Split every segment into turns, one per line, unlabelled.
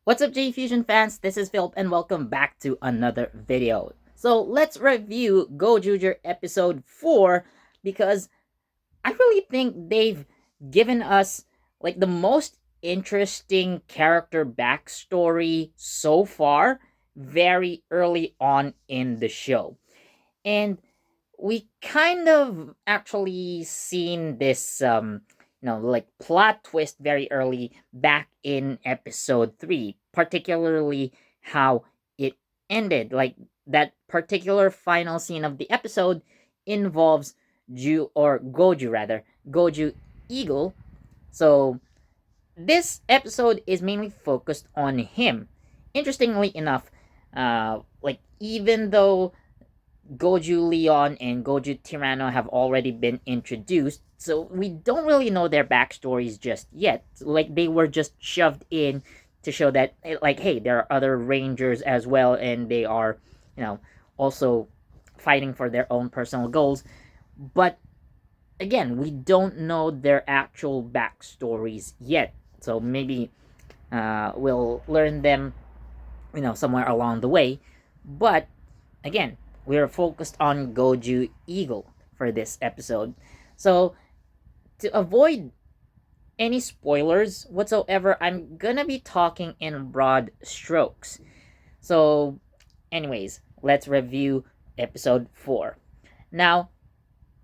What's up, JEFusion fans? This is Philip, and welcome back to another video. So let's review Gozyuger episode 4 because I really think they've given us like the most interesting character backstory so far very early on in the show. And we kind of actually seen this like plot twist very early back in episode 3, particularly how it ended. Like that particular final scene of the episode involves Goju Eagle. So this episode is mainly focused on him. Interestingly enough, like even though Goju Leon and Goju Tyranno have already been introduced, so we don't really know their backstories just yet. Like they were just shoved in to show that, like, hey, there are other Rangers as well, and they are, you know, also fighting for their own personal goals. But again, we don't know their actual backstories yet. So maybe we'll learn them, somewhere along the way. But again, we're focused on Goju Eagle for this episode. So, to avoid any spoilers whatsoever, I'm gonna be talking in broad strokes. So, anyways, let's review episode 4. Now,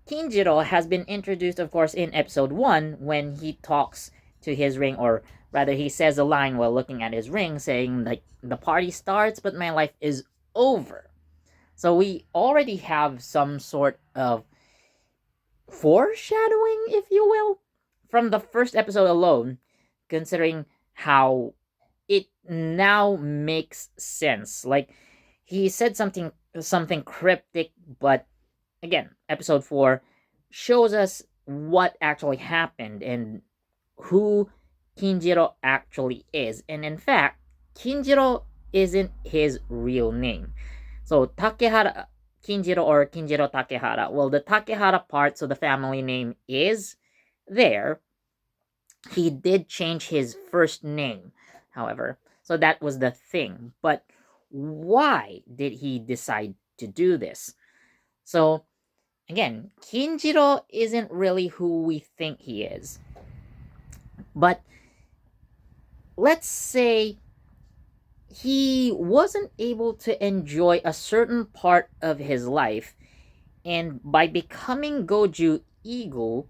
Kinjiro has been introduced, of course, in episode 1 when he talks to his ring, or rather, he says a line while looking at his ring saying, like, the party starts, but my life is over. So we already have some sort of foreshadowing, if you will, from the first episode alone, considering how it now makes sense. Like he said something cryptic, but again, episode 4 shows us what actually happened and who Kinjiro actually is. And in fact, Kinjiro isn't his real name. So Takehara Kinjiro or Kinjiro Takehara. Well, the Takehara part, so the family name is there. He did change his first name, however. So that was the thing. But why did he decide to do this? So again, Kinjiro isn't really who we think he is. But let's say he wasn't able to enjoy a certain part of his life, and by becoming Goju Eagle,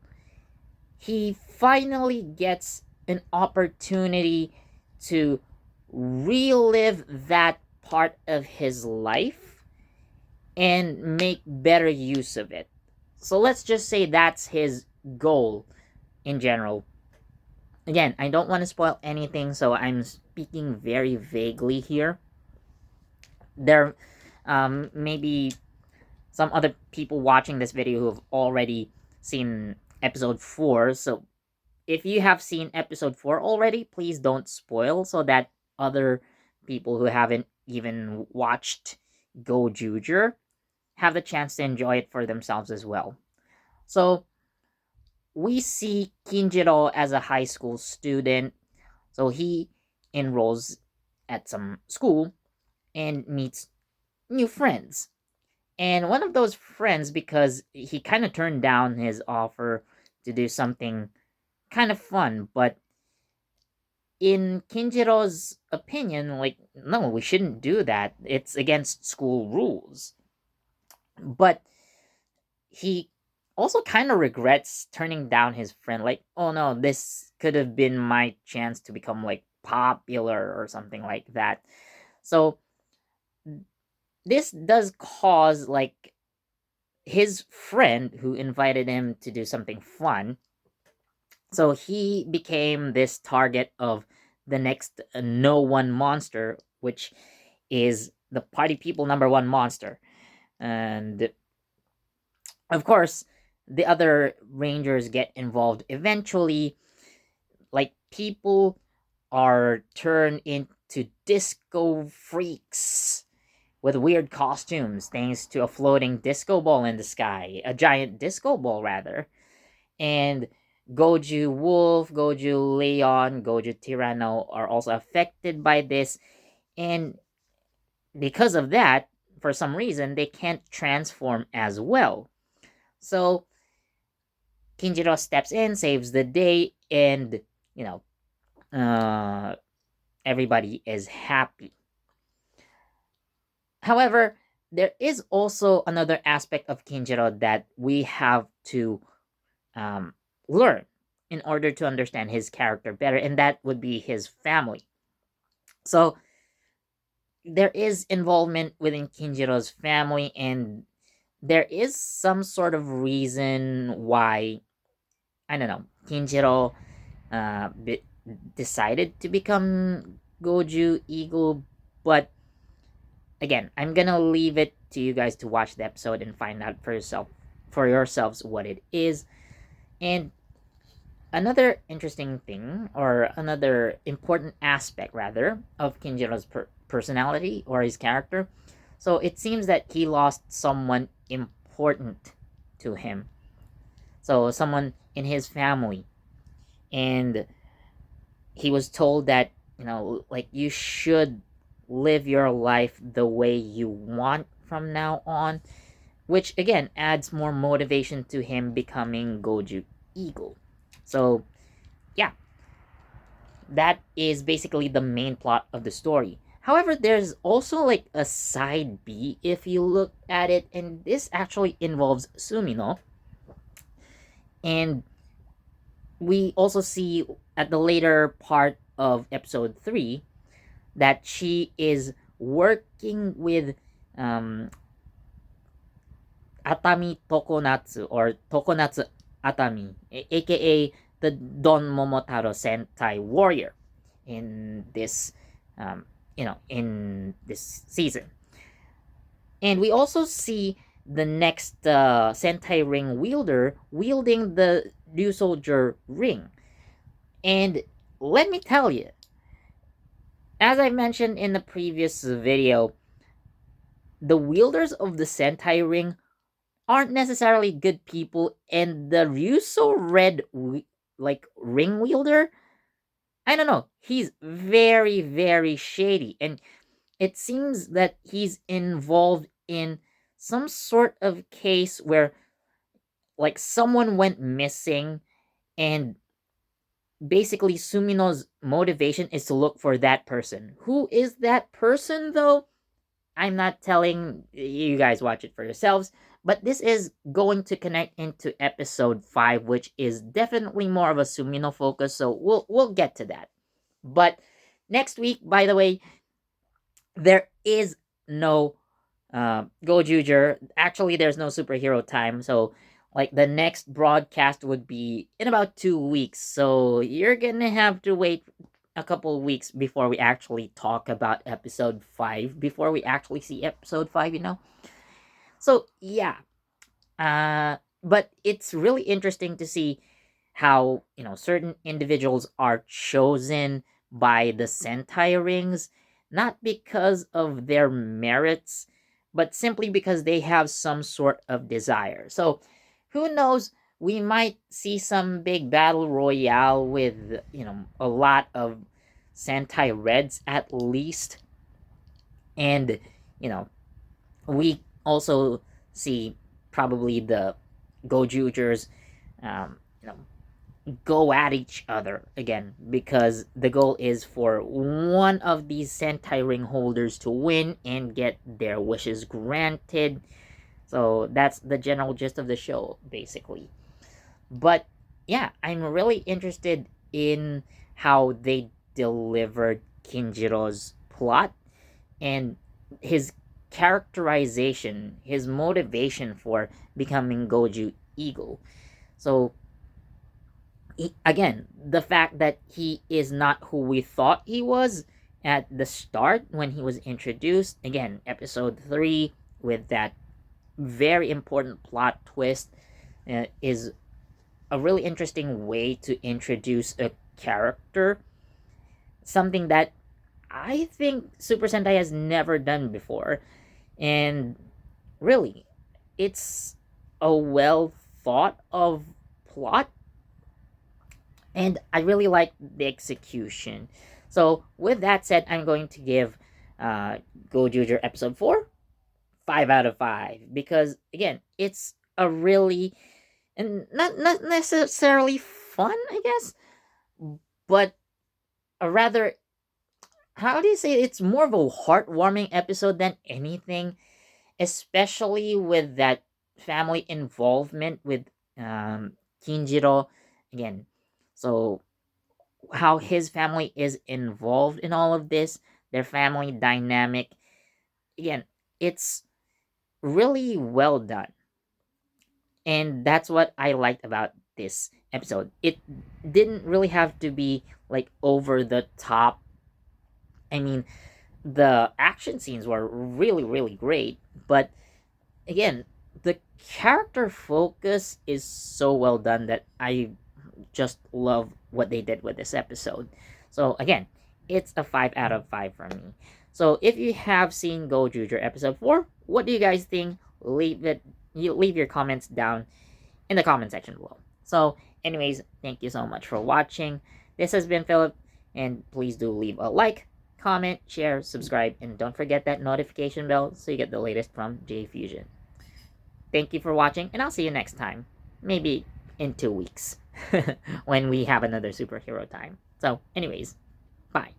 he finally gets an opportunity to relive that part of his life and make better use of it. So let's just say that's his goal in general. Again, I don't want to spoil anything, so I'm speaking very vaguely here. There maybe some other people watching this video who have already seen episode 4. So if you have seen episode 4 already, please don't spoil so that other people who haven't even watched Gozyuger have the chance to enjoy it for themselves as well. So we see Kinjiro as a high school student. So he enrolls at some school and meets new friends. And one of those friends, because he kind of turned down his offer to do something kind of fun, but in Kinjiro's opinion, like, no, we shouldn't do that. It's against school rules. But he also kind of regrets turning down his friend. Like, oh no, this could have been my chance to become like popular or something like that. So this does cause like his friend who invited him to do something fun. So he became this target of the next no one monster, which is the party people number one monster. And of course, the other rangers get involved eventually. Like people are turned into disco freaks with weird costumes thanks to a floating disco ball in the sky, a giant disco ball rather. And Goju Wolf, Goju Leon, Goju Tyranno are also affected by this, and because of that, for some reason, they can't transform as well. So Kinjiro steps in, saves the day, and you know, uh, everybody is happy. However, there is also another aspect of Kinjiro that we have to um, learn in order to understand his character better, and that would be his family. So there is involvement within Kinjiro's family, and there is some sort of reason why, I don't know, Kinjiro uh, be- decided to become Goju Eagle, but again, I'm gonna leave it to you guys to watch the episode and find out for yourselves what it is. And another interesting thing, or another important aspect rather, of Kinjiro's personality or his character. So it seems that he lost someone important to him. So someone in his family, and he was told that, like, you should live your life the way you want from now on, which again adds more motivation to him becoming Goju Eagle. So yeah, that is basically the main plot of the story. However, there's also like a side B if you look at it, and this actually involves Sumino. And we also see at the later part of episode 3 that she is working with um, Atami Tokonatsu, or Tokonatsu Atami, aka the Don Momotaro Sentai warrior in this um, in this season. And we also see the next Sentai ring wielder wielding the new soldier ring. And let me tell you, as I mentioned in the previous video, the wielders of the Sentai ring aren't necessarily good people, and the Ryuso Red like ring wielder, I don't know, he's very, very shady, and it seems that he's involved in some sort of case where like someone went missing, and basically Sumino's motivation is to look for that person. Who is that person though? I'm not telling you guys, watch it for yourselves, but this is going to connect into episode 5, which is definitely more of a Sumino focus, so we'll get to that. But next week, by the way, there is no Gozyuger. Actually, there's no superhero time, so like the next broadcast would be in about 2 weeks. So you're gonna have to wait a couple of weeks before we actually talk about episode 5, before we actually see episode 5. So yeah, but it's really interesting to see how certain individuals are chosen by the Sentai rings, not because of their merits, but simply because they have some sort of desire. So who knows, we might see some big battle royale with a lot of Sentai reds at least. And you know we also see probably the Gojoogers um, you know go at each other again, because the goal is for one of these Sentai ring holders to win and get their wishes granted. So that's the general gist of the show, basically. But yeah, I'm really interested in how they delivered Kinjiro's plot and his characterization, his motivation for becoming Goju Eagle. So again, the fact that he is not who we thought he was at the start when he was introduced, again, episode 3, with that very important plot twist, is a really interesting way to introduce a character, something that I think Super Sentai has never done before. And really, it's a well thought of plot, and I really like the execution. So with that said, I'm going to give Gojuger episode 4 5 out of 5, because again, it's a really, and not necessarily fun, I guess, but a rather, how do you say it? It's more of a heartwarming episode than anything, especially with that family involvement with Kinjiro again. So how his family is involved in all of this, their family dynamic. Again, it's really well done. And that's what I liked about this episode. It didn't really have to be like over the top. I mean, the action scenes were really, really great, but again, the character focus is so well done that I just love what they did with this episode. So again, it's a 5 out of 5 from me. So if you have seen Gojuger episode 4, what do you guys think? Leave your comments down in the comment section below. So anyways, thank you so much for watching. This has been Philip, and please do leave a like, comment, share, subscribe, and don't forget that notification bell so you get the latest from JEFusion. Thank you for watching, and I'll see you next time. Maybe in 2 weeks when we have another superhero time. So anyways, bye.